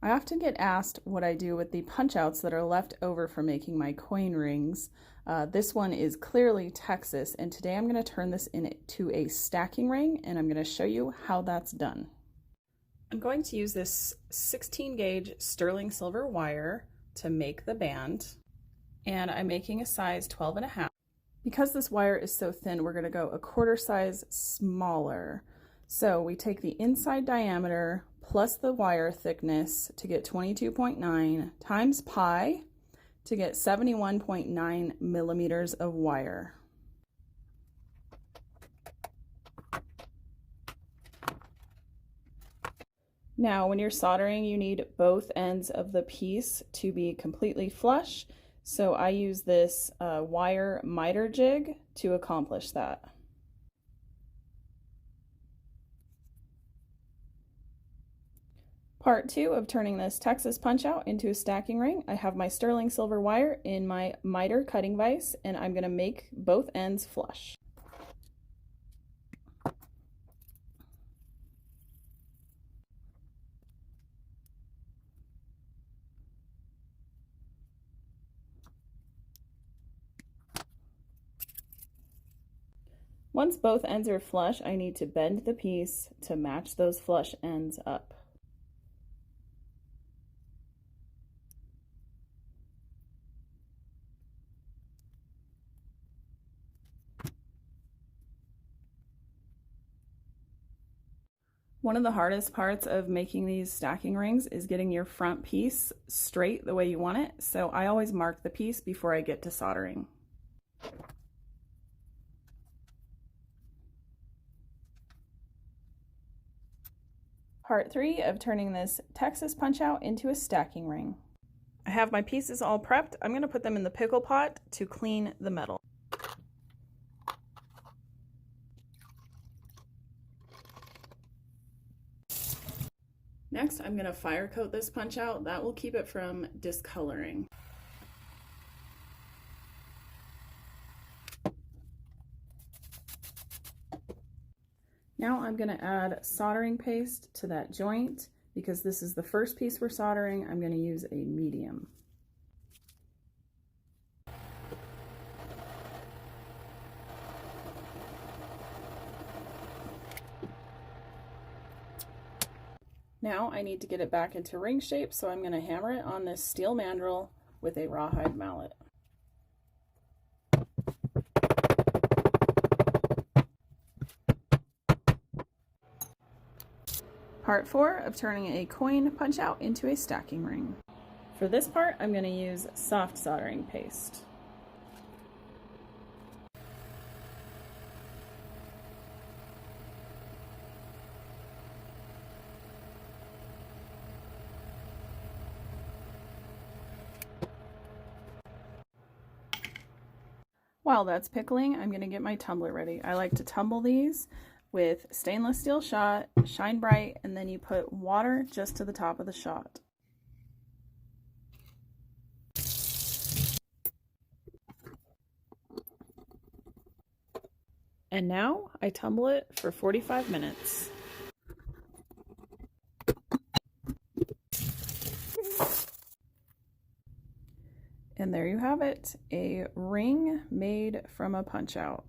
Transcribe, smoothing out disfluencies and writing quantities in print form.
I often get asked what I do with the punch outs that are left over from making my coin rings. This one is clearly Texas, and today I'm going to turn this into a stacking ring, and I'm going to show you how that's done. I'm going to use this 16 gauge sterling silver wire to make the band, and I'm making a size 12.5. Because this wire is so thin, we're going to go a quarter size smaller. So we take the inside diameter plus the wire thickness to get 22.9 times pi to get 71.9 millimeters of wire. Now, when you're soldering, you need both ends of the piece to be completely flush. So I use this wire miter jig to accomplish that. Part 2 of turning this Texas punch out into a stacking ring. I have my sterling silver wire in my miter cutting vise, and I'm going to make both ends flush. Once both ends are flush, I need to bend the piece to match those flush ends up. One of the hardest parts of making these stacking rings is getting your front piece straight the way you want it, so I always mark the piece before I get to soldering. Part 3 of turning this Texas punch out into a stacking ring. I have my pieces all prepped. I'm going to put them in the pickle pot to clean the metal. Next, I'm going to fire coat this punch out. That will keep it from discoloring. Now I'm going to add soldering paste to that joint. Because this is the first piece we're soldering, I'm going to use a medium. Now I need to get it back into ring shape, so I'm going to hammer it on this steel mandrel with a rawhide mallet. Part 4 of turning a coin punch out into a stacking ring. For this part, I'm going to use soft soldering paste. While that's pickling, I'm going to get my tumbler ready. I like to tumble these with stainless steel shot, Shine Bright, and then you put water just to the top of the shot. And now I tumble it for 45 minutes. And there you have it, a ring made from a punch out.